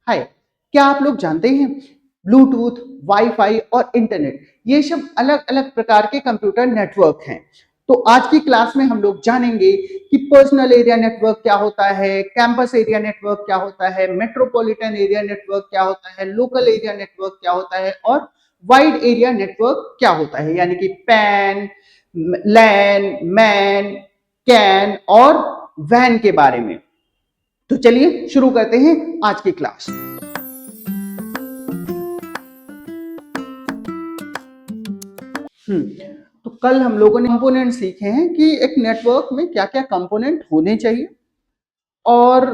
हाय, क्या आप लोग जानते हैं ब्लूटूथ, वाईफाई और इंटरनेट ये सब अलग अलग प्रकार के कंप्यूटर नेटवर्क हैं। तो आज की क्लास में हम लोग जानेंगे कि पर्सनल एरिया नेटवर्क क्या होता है, कैंपस एरिया नेटवर्क क्या होता है, मेट्रोपॉलिटन एरिया नेटवर्क क्या होता है, लोकल एरिया नेटवर्क क्या होता है और वाइड एरिया नेटवर्क क्या होता है, यानी कि पैन, लैन, मैन, कैन और वैन के बारे में। तो चलिए शुरू करते हैं आज की क्लास। तो कल हम लोगों ने कंपोनेंट सीखे हैं कि एक नेटवर्क में क्या क्या कंपोनेंट होने चाहिए और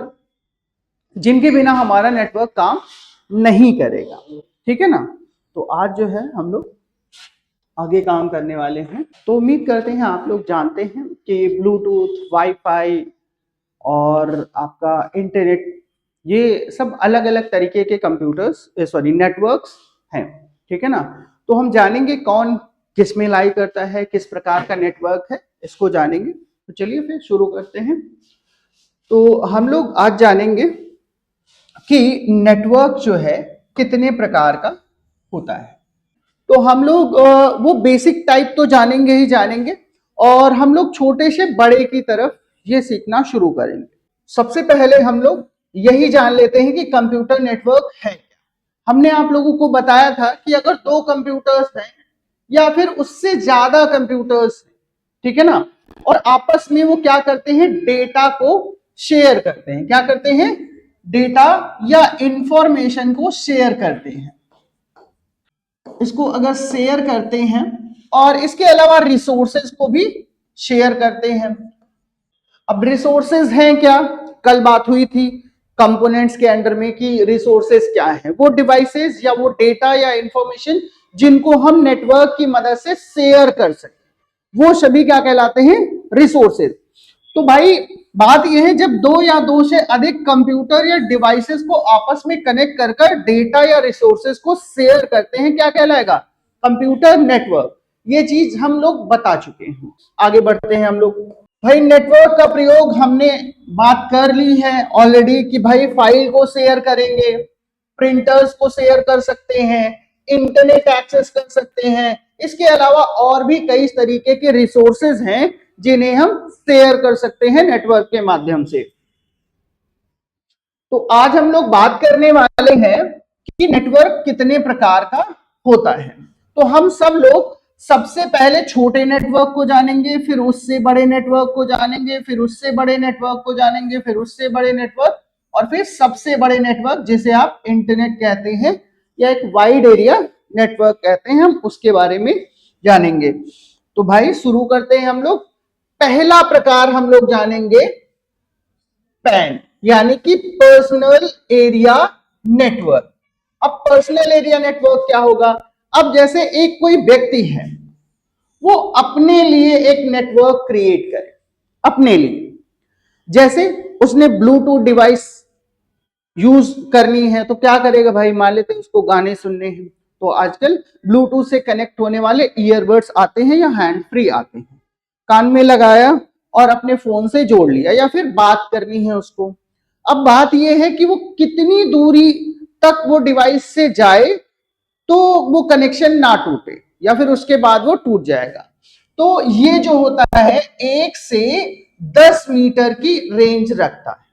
जिनके बिना हमारा नेटवर्क काम नहीं करेगा। ठीक है ना। तो आज जो है हम लोग आगे काम करने वाले हैं। तो उम्मीद करते हैं आप लोग जानते हैं कि ब्लूटूथ, वाईफाई और आपका इंटरनेट ये सब अलग अलग तरीके के कंप्यूटर्स नेटवर्क्स हैं। ठीक है ना। तो हम जानेंगे कौन किस में लाई करता है, किस प्रकार का नेटवर्क है, इसको जानेंगे। तो चलिए फिर शुरू करते हैं। तो हम लोग आज जानेंगे कि नेटवर्क जो है कितने प्रकार का होता है। तो हम लोग वो बेसिक टाइप तो जानेंगे ही जानेंगे और हम लोग छोटे से बड़े की तरफ ये सीखना शुरू करेंगे। सबसे पहले हम लोग यही जान लेते हैं कि कंप्यूटर नेटवर्क है क्या। हमने आप लोगों को बताया था कि अगर दो कंप्यूटर्स हैं या फिर उससे ज्यादा कंप्यूटर्स, ठीक है ना, और आपस में वो क्या करते हैं, डेटा को शेयर करते हैं। क्या करते हैं? डेटा या इंफॉर्मेशन को शेयर करते हैं। इसको अगर शेयर करते हैं और इसके अलावा रिसोर्सेज को भी शेयर करते हैं। अब रिसोर्सेज हैं क्या, कल बात हुई थी कंपोनेंट्स के अंडर में कि रिसोर्सेज क्या है, वो डिवाइसेस या वो डेटा या इंफॉर्मेशन जिनको हम नेटवर्क की मदद से शेयर कर सकते, वो सभी क्या कहलाते हैं, रिसोर्सेज। तो भाई बात यह है, जब दो या दो से अधिक कंप्यूटर या डिवाइसेस को आपस में कनेक्ट कर कर डेटा या रिसोर्सेज को शेयर करते हैं, क्या कहलाएगा, कंप्यूटर नेटवर्क। ये चीज हम लोग बता चुके हैं। आगे बढ़ते हैं हम लोग। भाई नेटवर्क का प्रयोग हमने बात कर ली है ऑलरेडी कि भाई फाइल को शेयर करेंगे, प्रिंटर्स को शेयर कर सकते हैं, इंटरनेट एक्सेस कर सकते हैं। इसके अलावा और भी कई तरीके के रिसोर्सेज हैं जिन्हें हम शेयर कर सकते हैं नेटवर्क के माध्यम से। तो आज हम लोग बात करने वाले हैं कि नेटवर्क कितने प्रकार का होता है। तो हम सब लोग सबसे पहले छोटे नेटवर्क को जानेंगे, फिर उससे बड़े नेटवर्क को जानेंगे, फिर उससे बड़े नेटवर्क को जानेंगे, फिर उससे बड़े नेटवर्क और फिर सबसे बड़े नेटवर्क जिसे आप इंटरनेट कहते हैं या एक वाइड एरिया नेटवर्क कहते हैं, हम उसके बारे में जानेंगे। तो भाई शुरू करते हैं हम लोग। पहला प्रकार हम लोग जानेंगे पैन, यानी कि पर्सनल एरिया नेटवर्क। अब पर्सनल एरिया नेटवर्क क्या होगा? अब जैसे एक कोई व्यक्ति है, वो अपने लिए एक नेटवर्क क्रिएट करे, अपने लिए। जैसे उसने ब्लूटूथ डिवाइस यूज करनी है तो क्या करेगा भाई, मान लेते हैं उसको गाने सुनने हैं तो आजकल ब्लूटूथ से कनेक्ट होने वाले ईयरबड्स आते हैं या हैंड फ्री आते हैं, कान में लगाया और अपने फोन से जोड़ लिया या फिर बात करनी है उसको। अब बात यह है कि वो कितनी दूरी तक वो डिवाइस से जाए तो वो कनेक्शन ना टूटे या फिर उसके बाद वो टूट जाएगा। तो ये जो होता है 1 से 10 मीटर की रेंज रखता है,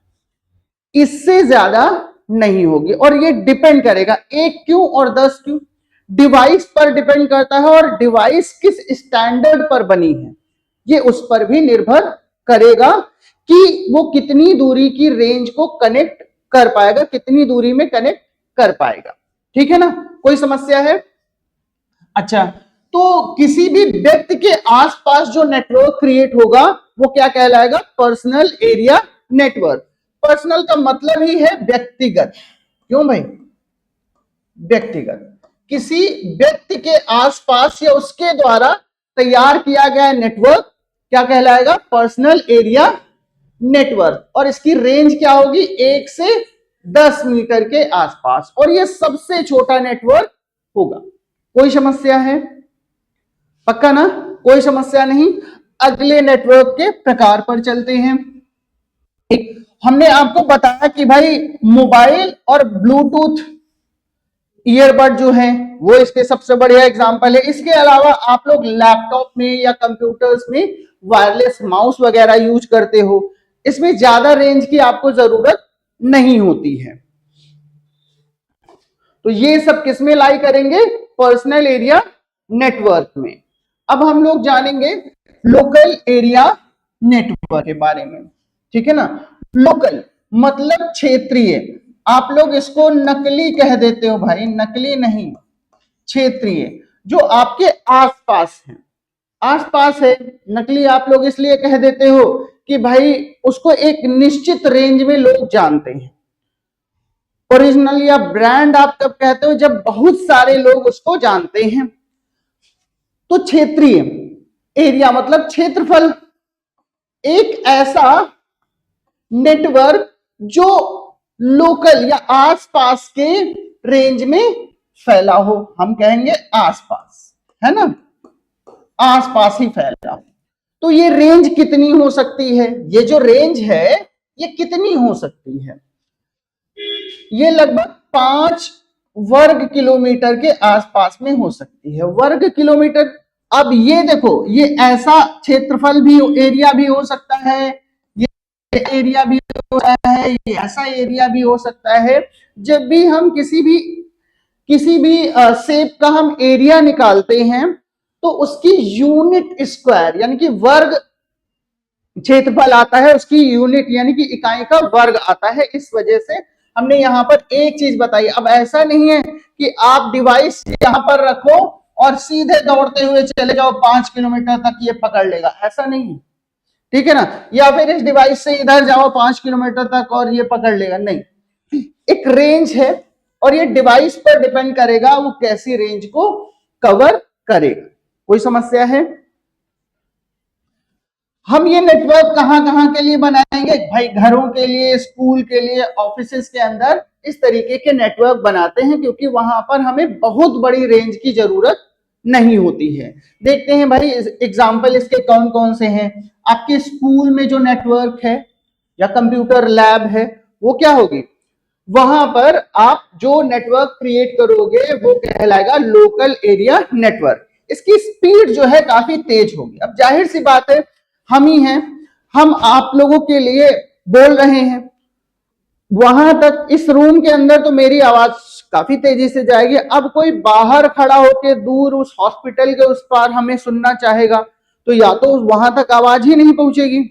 इससे ज्यादा नहीं होगी। और ये डिपेंड करेगा 1 क्यों और 10 क्यों, डिवाइस पर डिपेंड करता है और डिवाइस किस स्टैंडर्ड पर बनी है ये उस पर भी निर्भर करेगा कि वो कितनी दूरी की रेंज को कनेक्ट कर पाएगा, कितनी दूरी में कनेक्ट कर पाएगा। ठीक है ना, कोई समस्या है? अच्छा, तो किसी भी व्यक्ति के आसपास जो नेटवर्क क्रिएट होगा वो क्या कहलाएगा, पर्सनल एरिया नेटवर्क। पर्सनल का मतलब ही है व्यक्तिगत। क्यों भाई? व्यक्तिगत, किसी व्यक्ति के आसपास या उसके द्वारा तैयार किया गया नेटवर्क क्या कहलाएगा, पर्सनल एरिया नेटवर्क। और इसकी रेंज क्या होगी, 1 से 10 मीटर के आसपास, और यह सबसे छोटा नेटवर्क होगा। कोई समस्या है? पक्का ना, कोई समस्या नहीं। अगले नेटवर्क के प्रकार पर चलते हैं। हमने आपको बताया कि भाई मोबाइल और ब्लूटूथ ईयरबड जो है वो इसके सबसे बढ़िया एग्जांपल है। इसके अलावा आप लोग लैपटॉप में या कंप्यूटर्स में वायरलेस माउस वगैरह यूज करते हो, इसमें ज्यादा रेंज की आपको जरूरत नहीं होती है। तो ये सब किसमें लाई करेंगे? पर्सनल एरिया नेटवर्क में। अब हम लोग जानेंगे लोकल एरिया नेटवर्क के बारे में, ठीक है ना। लोकल मतलब क्षेत्रीय, आप लोग इसको नकली कह देते हो भाई, नकली नहीं, क्षेत्रीय, जो आपके आसपास है, आसपास है। नकली आप लोग इसलिए कह देते हो कि भाई उसको एक निश्चित रेंज में लोग जानते हैं। ओरिजिनल या ब्रांड आप कब कहते हो? जब बहुत सारे लोग उसको जानते हैं। तो क्षेत्रीय एरिया मतलब क्षेत्रफल, एक ऐसा नेटवर्क जो लोकल या आसपास के रेंज में फैला हो, हम कहेंगे आसपास, है ना, आसपास ही फैला। तो ये रेंज कितनी हो सकती है? ये जो रेंज है ये कितनी हो सकती है? ये लगभग 5 वर्ग किलोमीटर के आसपास में हो सकती है। वर्ग किलोमीटर। अब ये देखो, ये ऐसा क्षेत्रफल भी, एरिया भी हो सकता है, ये एरिया भी हो सकता है, ये ऐसा एरिया भी हो सकता है। जब भी हम किसी भी शेप का हम एरिया निकालते हैं तो उसकी यूनिट स्क्वायर यानी कि वर्ग क्षेत्रफल आता है, उसकी यूनिट यानी कि इकाई का वर्ग आता है। इस वजह से हमने यहां पर एक चीज बताई। अब ऐसा नहीं है कि आप डिवाइस यहां पर रखो और सीधे दौड़ते हुए चले जाओ 5 किलोमीटर तक ये पकड़ लेगा, ऐसा नहीं है, ठीक है ना। या फिर इस डिवाइस से इधर जाओ 5 किलोमीटर तक और ये पकड़ लेगा, नहीं। एक रेंज है और ये डिवाइस पर डिपेंड करेगा वो कैसी रेंज को कवर करेगा। कोई समस्या है? हम ये नेटवर्क कहां कहां के लिए बनाएंगे भाई? घरों के लिए, स्कूल के लिए, ऑफिसेस के अंदर इस तरीके के नेटवर्क बनाते हैं क्योंकि वहां पर हमें बहुत बड़ी रेंज की जरूरत नहीं होती है। देखते हैं भाई एग्जाम्पल इसके कौन कौन से हैं। आपके स्कूल में जो नेटवर्क है या कंप्यूटर लैब है वो क्या होगी? वहां पर आप जो नेटवर्क क्रिएट करोगे वो कहलाएगा लोकल एरिया नेटवर्क। इसकी स्पीड जो है काफी तेज होगी। अब जाहिर सी बात है, हम ही हैं, हम आप लोगों के लिए बोल रहे हैं, वहां तक इस रूम के अंदर तो मेरी आवाज काफी तेजी से जाएगी। अब कोई बाहर खड़ा होकर दूर उस हॉस्पिटल के उस पार हमें सुनना चाहेगा तो या तो वहां तक आवाज ही नहीं पहुंचेगी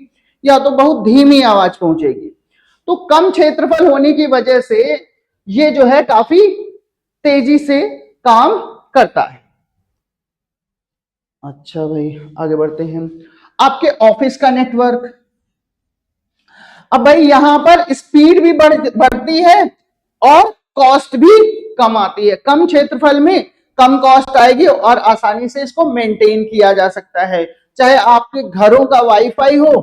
या तो बहुत धीमी आवाज पहुंचेगी। तो कम क्षेत्रफल होने की वजह से ये जो है काफी तेजी से काम करता है। अच्छा भाई आगे बढ़ते हैं। आपके ऑफिस का नेटवर्क, अब भाई यहां पर स्पीड भी बढ़ती है और कॉस्ट भी कम आती है। कम क्षेत्रफल में कम कॉस्ट आएगी और आसानी से इसको मेंटेन किया जा सकता है। चाहे आपके घरों का वाईफाई हो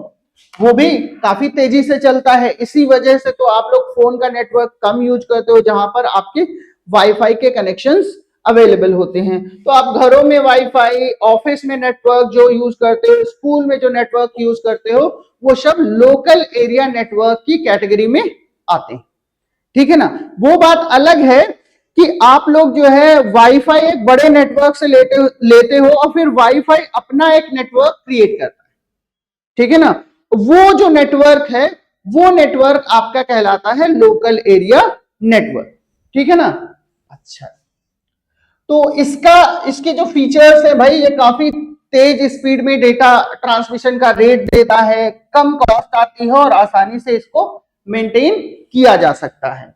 वो भी काफी तेजी से चलता है। इसी वजह से तो आप लोग फोन का नेटवर्क कम यूज करते हो जहां पर आपके वाईफाई के कनेक्शंस अवेलेबल होते हैं। तो आप घरों में वाईफाई, ऑफिस में नेटवर्क जो यूज करते हो, स्कूल में जो नेटवर्क यूज करते हो, वो सब लोकल एरिया नेटवर्क की कैटेगरी में आते हैं, ठीक है ना। वो बात अलग है कि आप लोग जो है वाईफाई एक बड़े नेटवर्क से लेते हो और फिर वाईफाई अपना एक नेटवर्क क्रिएट करता है, ठीक है ना। वो जो नेटवर्क है वो नेटवर्क आपका कहलाता है लोकल एरिया नेटवर्क, ठीक है ना। अच्छा, तो इसके जो फीचर्स है भाई, ये काफी तेज स्पीड में डेटा ट्रांसमिशन का रेट देता है, कम कॉस्ट आती है और आसानी से इसको मेंटेन किया जा सकता है।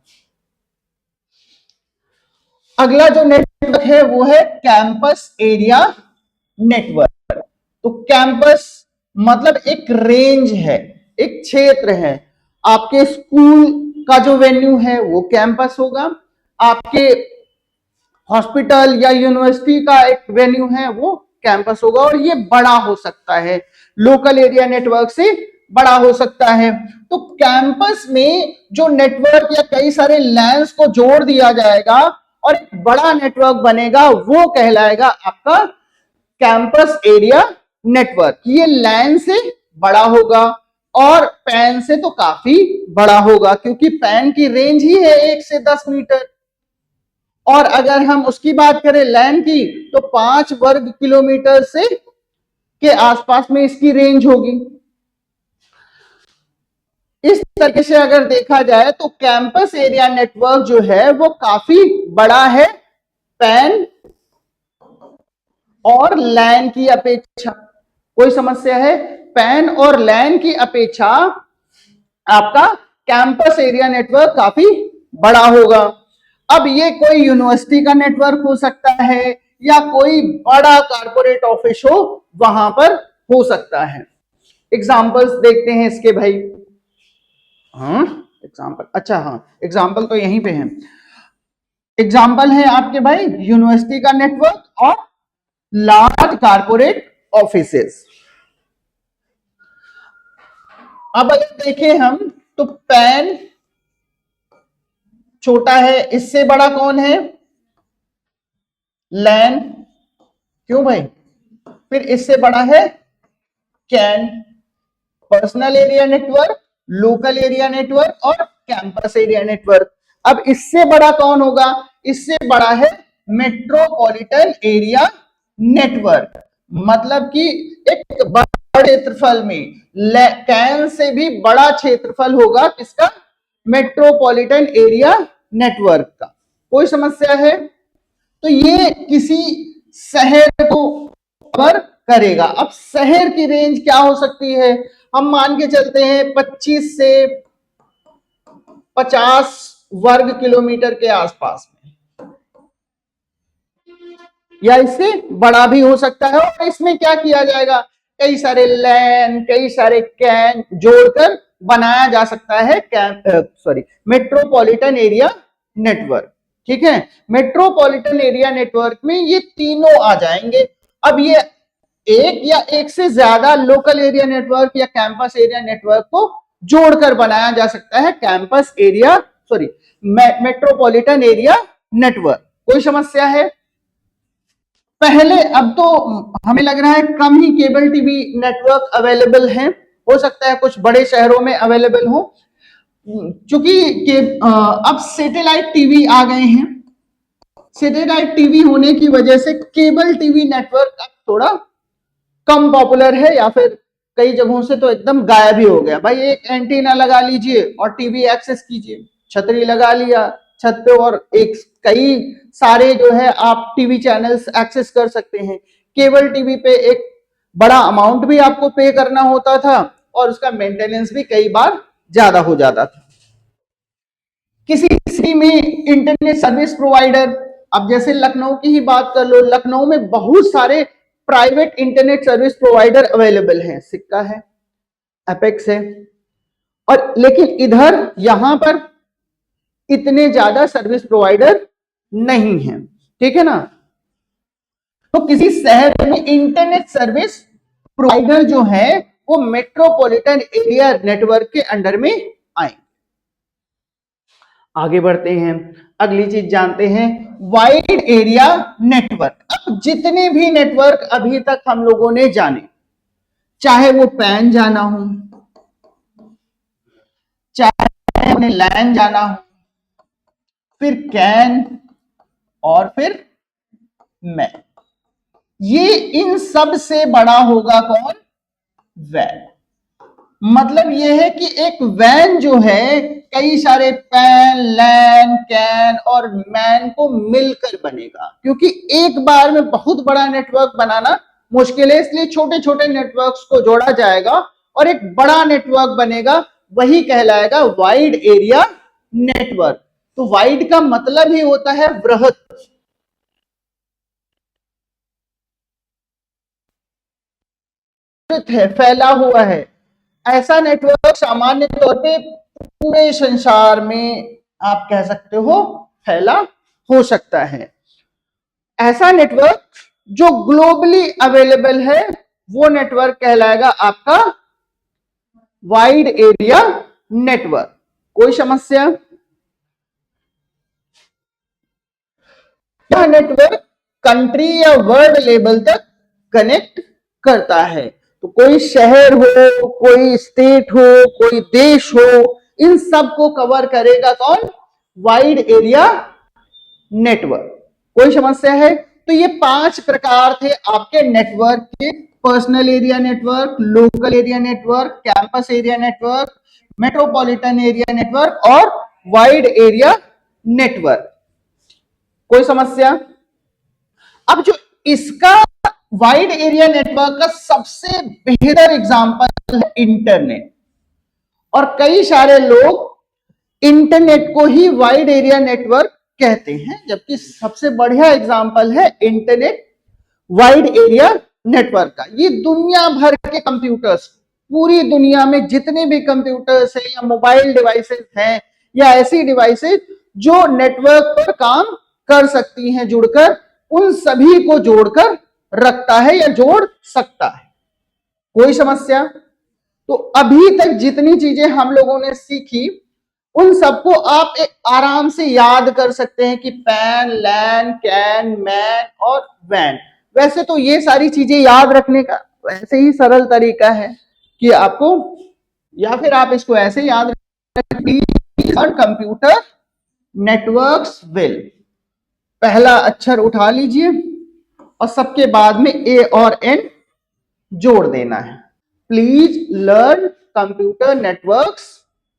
अगला जो नेटवर्क है वो है कैंपस एरिया नेटवर्क। तो कैंपस मतलब एक रेंज है, एक क्षेत्र है। आपके स्कूल का जो वेन्यू है वो कैंपस होगा, आपके हॉस्पिटल या यूनिवर्सिटी का एक वेन्यू है वो कैंपस होगा और ये बड़ा हो सकता है, लोकल एरिया नेटवर्क से बड़ा हो सकता है। तो कैंपस में जो नेटवर्क या कई सारे लैंस को जोड़ दिया जाएगा और एक बड़ा नेटवर्क बनेगा वो कहलाएगा आपका कैंपस एरिया नेटवर्क। ये लैन से बड़ा होगा और पैन से तो काफी बड़ा होगा, क्योंकि पैन की रेंज ही है 1 से 10 मीटर। और अगर हम उसकी बात करें लैन की, तो 5 वर्ग किलोमीटर से के आसपास में इसकी रेंज होगी। इस तरीके से अगर देखा जाए तो कैंपस एरिया नेटवर्क जो है वो काफी बड़ा है पैन और लैन की अपेक्षा। कोई समस्या है? पैन और लैन की अपेक्षा आपका कैंपस एरिया नेटवर्क काफी बड़ा होगा। अब ये कोई यूनिवर्सिटी का नेटवर्क हो सकता है या कोई बड़ा कारपोरेट ऑफिस हो, वहां पर हो सकता है। एग्जाम्पल्स देखते हैं इसके भाई। हाँ एग्जाम्पल, अच्छा हाँ एग्जाम्पल तो यहीं पे है। एग्जाम्पल है आपके भाई यूनिवर्सिटी का नेटवर्क और लार्ज कारपोरेट ऑफिसेस। अब अगर देखें हम तो पैन छोटा है, इससे बड़ा कौन है? लैन। क्यों भाई? फिर इससे बड़ा है can. Personal area network, local area network और कैंपस एरिया नेटवर्क। अब इससे बड़ा कौन होगा? इससे बड़ा है मेट्रोपॉलिटन एरिया नेटवर्क। मतलब कि एक बड़े क्षेत्रफल में कैन से भी बड़ा क्षेत्रफल होगा किसका? मेट्रोपॉलिटन एरिया नेटवर्क का। कोई समस्या है? तो ये किसी शहर को कवर करेगा। अब शहर की रेंज क्या हो सकती है? हम मान के चलते हैं 25 से 50 वर्ग किलोमीटर के आसपास में, या इससे बड़ा भी हो सकता है। और इसमें क्या किया जाएगा? कई सारे लैन, कई सारे कैन जोड़कर बनाया जा सकता है मेट्रोपॉलिटन एरिया नेटवर्क। ठीक है, मेट्रोपॉलिटन एरिया नेटवर्क में ये तीनों आ जाएंगे। अब ये एक या एक से ज्यादा लोकल एरिया नेटवर्क या कैंपस एरिया नेटवर्क को जोड़कर बनाया जा सकता है campus area metropolitan area network. कोई समस्या है? पहले, अब तो हमें लग रहा है कम ही केबल टीवी नेटवर्क अवेलेबल हैं। हो सकता है कुछ बड़े शहरों में अवेलेबल हो, क्योंकि अब सैटेलाइट टीवी आ गए हैं। सैटेलाइट टीवी होने की वजह से केबल टीवी नेटवर्क अब थोड़ा कम पॉपुलर है, या फिर कई जगहों से तो एकदम गायब ही हो गया। भाई एक एंटीना लगा लीजिए और टीवी एक्सेस कीजिए, छतरी लगा लिया छत पे और एक कई सारे जो है आप टीवी चैनल्स एक्सेस कर सकते हैं। केबल टीवी पे एक बड़ा अमाउंट भी आपको पे करना होता था और उसका मेंटेनेंस भी कई बार ज्यादा हो जाता था। किसी सिटी में इंटरनेट सर्विस प्रोवाइडर, अब जैसे लखनऊ की ही बात कर लो, लखनऊ में बहुत सारे private internet service provider available हैं। सिक्का है, एपेक्स है, और लेकिन इधर यहां पर इतने ज्यादा सर्विस प्रोवाइडर नहीं है। ठीक है ना? तो किसी शहर में इंटरनेट सर्विस प्रोवाइडर जो है वो मेट्रोपॉलिटन एरिया नेटवर्क के अंडर में आए। आगे बढ़ते हैं, अगली चीज जानते हैं, वाइड एरिया नेटवर्क। अब जितने भी नेटवर्क अभी तक हम लोगों ने जाने, चाहे वो पैन जाना हो, चाहे उन्हें लैन जाना हो, फिर कैन और फिर मैन, ये इन सब से बड़ा होगा कौन? वैन। मतलब यह है कि एक वैन जो है कई सारे पैन, लैन, कैन और मैन को मिलकर बनेगा, क्योंकि एक बार में बहुत बड़ा नेटवर्क बनाना मुश्किल है, इसलिए छोटे छोटे नेटवर्क्स को जोड़ा जाएगा और एक बड़ा नेटवर्क बनेगा, वही कहलाएगा वाइड एरिया नेटवर्क। तो वाइड का मतलब ही होता है वृहत। है, फैला हुआ है। ऐसा नेटवर्क सामान्य तौर पे पूरे संसार में आप कह सकते हो फैला हो सकता है। ऐसा नेटवर्क जो ग्लोबली अवेलेबल है वो नेटवर्क कहलाएगा आपका वाइड एरिया नेटवर्क। कोई समस्या? यह नेटवर्क कंट्री या वर्ल्ड लेवल तक कनेक्ट करता है। तो कोई शहर हो, कोई स्टेट हो, कोई देश हो, इन सब को कवर करेगा कौन? Wide area network. कोई समस्या है? तो ये 5 प्रकार थे आपके नेटवर्क के: personal area network, local area network, campus area network, metropolitan area network और वाइड एरिया नेटवर्क। कोई समस्या? अब जो इसका वाइड एरिया नेटवर्क का सबसे बेहतर एग्जांपल है इंटरनेट, और कई सारे लोग इंटरनेट को ही वाइड एरिया नेटवर्क कहते हैं, जबकि सबसे बढ़िया एग्जांपल है इंटरनेट वाइड एरिया नेटवर्क का। ये दुनिया भर के कंप्यूटर्स, पूरी दुनिया में जितने भी कंप्यूटर्स हैं या मोबाइल डिवाइसेस हैं या ऐसी डिवाइसेस जो नेटवर्क पर काम कर सकती हैं जुड़कर, उन सभी को जोड़कर रखता है या जोड़ सकता है। कोई समस्या? तो अभी तक जितनी चीजें हम लोगों ने सीखी उन सबको आप एक आराम से याद कर सकते हैं कि पैन, लैन, कैन, मैन और वैन। वैसे तो ये सारी चीजें याद रखने का वैसे ही सरल तरीका है कि आपको, या फिर आप इसको ऐसे याद रखें, कंप्यूटर नेटवर्क्स विल, पहला अक्षर उठा लीजिए और सबके बाद में ए और एन जोड़ देना है। Please learn computer networks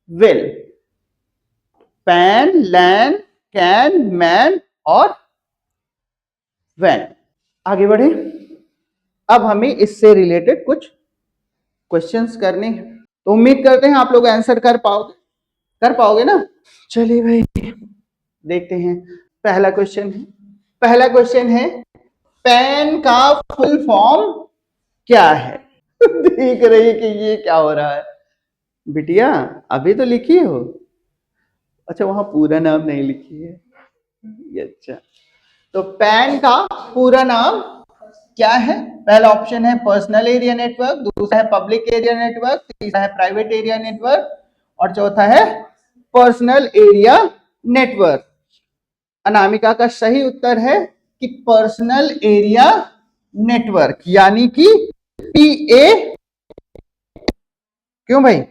will, PAN, LAN, CAN, MAN और वैन। आगे बढ़े। अब हमें इससे रिलेटेड कुछ क्वेश्चंस करने हैं, तो उम्मीद करते हैं आप लोग आंसर कर पाओगे ना? चलिए भाई देखते हैं। पहला क्वेश्चन है पैन का फुल फॉर्म क्या है? देख रही है कि ये क्या हो रहा है बिटिया, अभी तो लिखी हो। अच्छा, वहां पूरा नाम नहीं लिखी है। अच्छा, तो पैन का पूरा नाम क्या है? पहला ऑप्शन है पर्सनल एरिया नेटवर्क, दूसरा है पब्लिक एरिया नेटवर्क, तीसरा है प्राइवेट एरिया नेटवर्क और चौथा है पर्सनल एरिया नेटवर्क। अनामिका का सही उत्तर है कि पर्सनल एरिया नेटवर्क, यानी कि PA। क्यों भाई,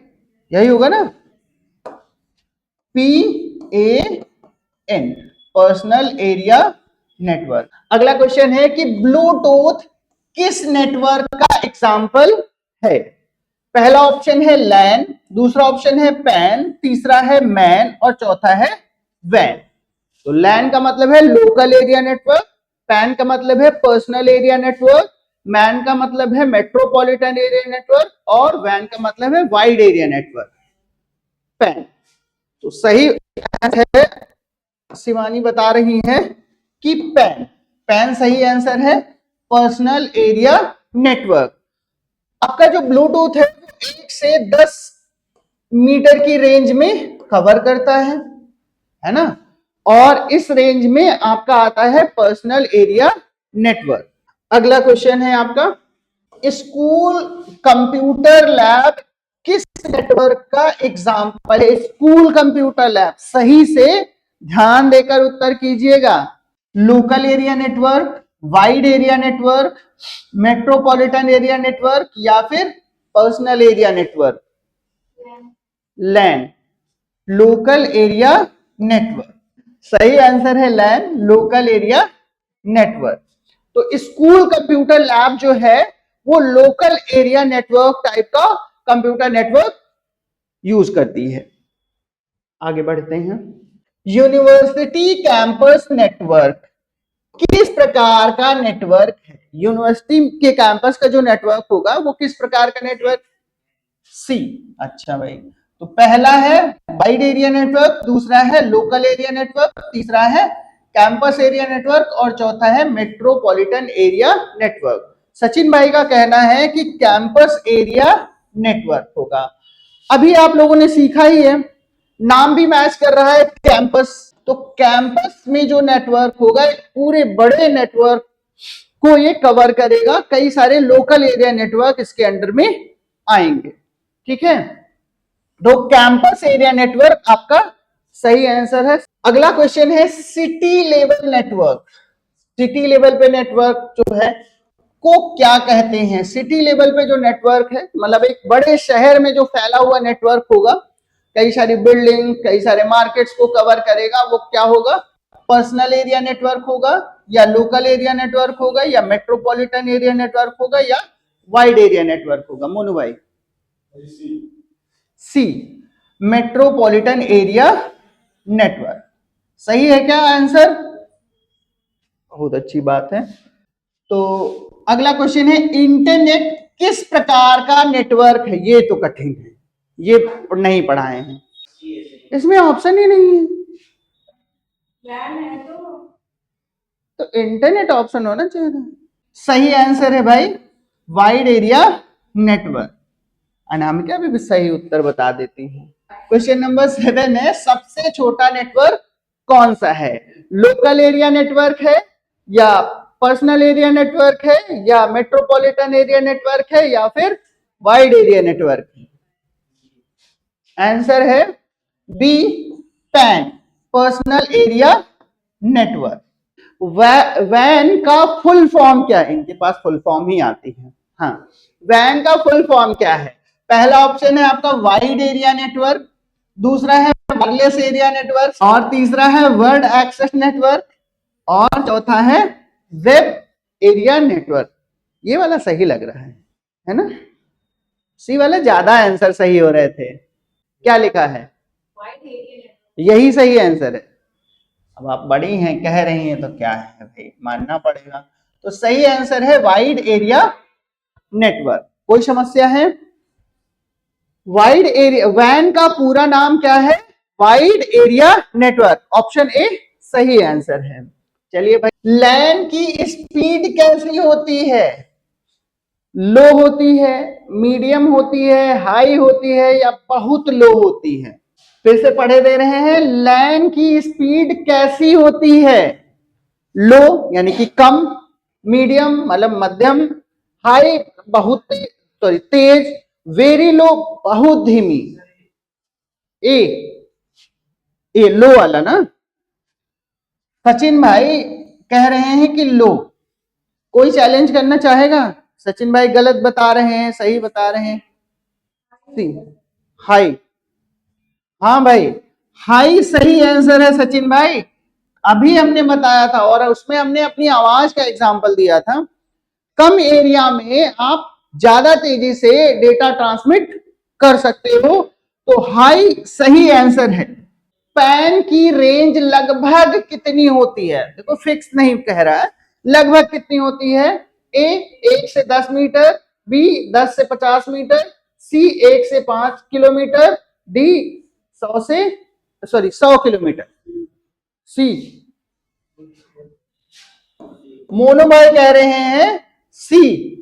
यही होगा ना? PAN, personal area network. अगला क्वेश्चन है कि ब्लूटूथ किस नेटवर्क का एग्जाम्पल है? पहला ऑप्शन है लैन, दूसरा ऑप्शन है पैन, तीसरा है मैन और चौथा है वैन। तो लैन का मतलब है लोकल एरिया नेटवर्क, पैन का मतलब है पर्सनल एरिया नेटवर्क, मैन का मतलब है मेट्रोपॉलिटन एरिया नेटवर्क और वैन का मतलब है वाइड एरिया नेटवर्क। पैन तो सही है, शिवानी बता रही है कि पैन सही आंसर है, पर्सनल एरिया नेटवर्क। आपका जो ब्लूटूथ है 1 से 10 मीटर की रेंज में कवर करता है ना? और इस रेंज में आपका आता है पर्सनल एरिया नेटवर्क। अगला क्वेश्चन है आपका, स्कूल कंप्यूटर लैब किस नेटवर्क का एग्जाम्पल है? स्कूल कंप्यूटर लैब, सही से ध्यान देकर उत्तर कीजिएगा। Local area network, wide area network, metropolitan area network या फिर पर्सनल एरिया नेटवर्क? लैन, लोकल एरिया नेटवर्क। सही आंसर है लैन, लोकल एरिया नेटवर्क। तो स्कूल कंप्यूटर लैब जो है वो लोकल एरिया नेटवर्क टाइप का कंप्यूटर नेटवर्क यूज करती है। आगे बढ़ते हैं। यूनिवर्सिटी कैंपस नेटवर्क किस प्रकार का नेटवर्क है? यूनिवर्सिटी के कैंपस का जो नेटवर्क होगा वो किस प्रकार का नेटवर्क? सी। अच्छा भाई, तो पहला है वाइड एरिया नेटवर्क, दूसरा है लोकल एरिया नेटवर्क, तीसरा है कैंपस एरिया नेटवर्क और चौथा है मेट्रोपॉलिटन एरिया नेटवर्क। सचिन भाई का कहना है कि कैंपस एरिया नेटवर्क होगा। अभी आप लोगों ने सीखा ही है, नाम भी मैच कर रहा है कैंपस। तो कैंपस में जो नेटवर्क होगा पूरे बड़े नेटवर्क को ये कवर करेगा, कई सारे लोकल एरिया नेटवर्क इसके अंडर में आएंगे। ठीक है, तो कैंपस एरिया नेटवर्क आपका सही आंसर है। अगला क्वेश्चन है city level network. City level पे नेटवर्क जो है को क्या कहते हैं? सिटी लेवल पे जो नेटवर्क है, मतलब एक बड़े शहर में जो फैला हुआ नेटवर्क होगा, कई सारी बिल्डिंग, कई सारे मार्केट्स को कवर करेगा, वो क्या होगा? पर्सनल एरिया नेटवर्क होगा, या लोकल एरिया नेटवर्क होगा, या मेट्रोपॉलिटन एरिया नेटवर्क होगा, या वाइड एरिया नेटवर्क होगा? मोनू भाई, सी, मेट्रोपॉलिटन एरिया नेटवर्क। सही है क्या आंसर? बहुत अच्छी बात है। तो अगला क्वेश्चन है, इंटरनेट किस प्रकार का नेटवर्क है? ये तो कठिन है, ये नहीं पढ़ाए हैं, इसमें ऑप्शन ही नहीं है। तो इंटरनेट ऑप्शन होना चाहिए था। सही आंसर है भाई वाइड एरिया नेटवर्क। अनामिका भी सही उत्तर बता देती है। क्वेश्चन नंबर 7 है, सबसे छोटा नेटवर्क कौन सा है? लोकल एरिया नेटवर्क है, या पर्सनल एरिया नेटवर्क है, या मेट्रोपॉलिटन एरिया नेटवर्क है, या फिर वाइड एरिया नेटवर्क है? आंसर है B, PAN, personal area network. वैन का फुल फॉर्म क्या है? इनके पास फुल फॉर्म ही आती है। हाँ, वैन का फुल फॉर्म क्या है? पहला ऑप्शन है आपका वाइड एरिया नेटवर्क, दूसरा है वायरलेस एरिया नेटवर्क, और तीसरा है वर्ल्ड एक्सेस नेटवर्क, और चौथा है वेब एरिया नेटवर्क। ये वाला सही लग रहा है ना? सी वाले ज्यादा आंसर सही हो रहे थे। क्या लिखा है? यही सही आंसर है। अब आप बड़ी हैं, कह रही हैं, तो क्या है भाई, मानना पड़ेगा। तो सही आंसर है वाइड एरिया नेटवर्क। कोई समस्या है? वाइड एरिया, वैन का पूरा नाम क्या है? Wide area network. Option A सही आंसर है। चलिए भाई, लैन की स्पीड कैसी होती है? लो होती है, मीडियम होती है, हाई होती है, या बहुत लो होती है? फिर से पढ़े दे रहे हैं, लैन की स्पीड कैसी होती है? लो यानी कि कम, मीडियम मतलब मध्यम, हाई बहुत तेज, वेरी लो बहुत धीमी। ए लो वाला ना? सचिन भाई कह रहे हैं कि लो। कोई चैलेंज करना चाहेगा? सचिन भाई गलत बता रहे हैं, सही बता रहे हैं। हाई। हाँ भाई, हाई सही आंसर है सचिन भाई। अभी हमने बताया था, और उसमें हमने अपनी आवाज का एग्जांपल दिया था। कम एरिया में आप ज्यादा तेजी से डेटा ट्रांसमिट कर सकते हो, तो हाई सही आंसर है। पैन की रेंज लगभग कितनी होती है? देखो फिक्स नहीं कह रहा है, लगभग कितनी होती है? ए 1 से 10 मीटर, बी 10 से 50 मीटर, सी 1 से 5 किलोमीटर, डी 100 किलोमीटर। सी। मोनो भाई कह रहे हैं सी।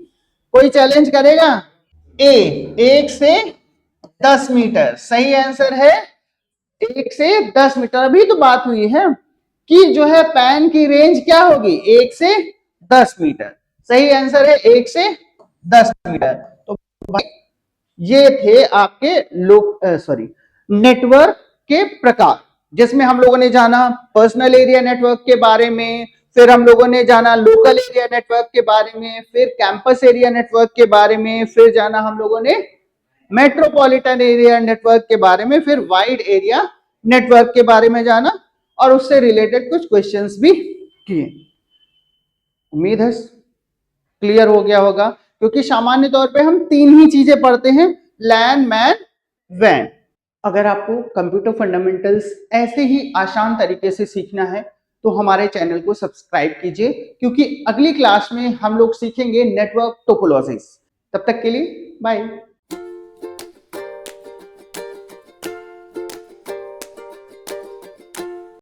कोई चैलेंज करेगा? ए 1 से 10 मीटर सही आंसर है। 1 से 10 मीटर। अभी तो बात हुई है कि जो है पैन की रेंज क्या होगी? 1 से 10 मीटर। सही आंसर है 1 से 10 मीटर। तो भाई ये थे आपके नेटवर्क के प्रकार, जिसमें हम लोगों ने जाना पर्सनल एरिया नेटवर्क के बारे में, फिर हम लोगों ने जाना लोकल एरिया नेटवर्क के बारे में, फिर कैंपस एरिया नेटवर्क के बारे में, फिर जाना हम लोगों ने मेट्रोपॉलिटन एरिया नेटवर्क के बारे में, फिर वाइड एरिया नेटवर्क के बारे में जाना, और उससे रिलेटेड कुछ क्वेश्चंस भी किए। उम्मीद है क्लियर हो गया होगा, क्योंकि सामान्य तौर पे हम 3 ही चीजें पढ़ते हैं, लैन, मैन, वैन। अगर आपको कंप्यूटर फंडामेंटल्स ऐसे ही आसान तरीके से सीखना है, तो हमारे चैनल को सब्सक्राइब कीजिए, क्योंकि अगली क्लास में हम लोग सीखेंगे नेटवर्क टोपोलॉजीज। तब तक के लिए बाय।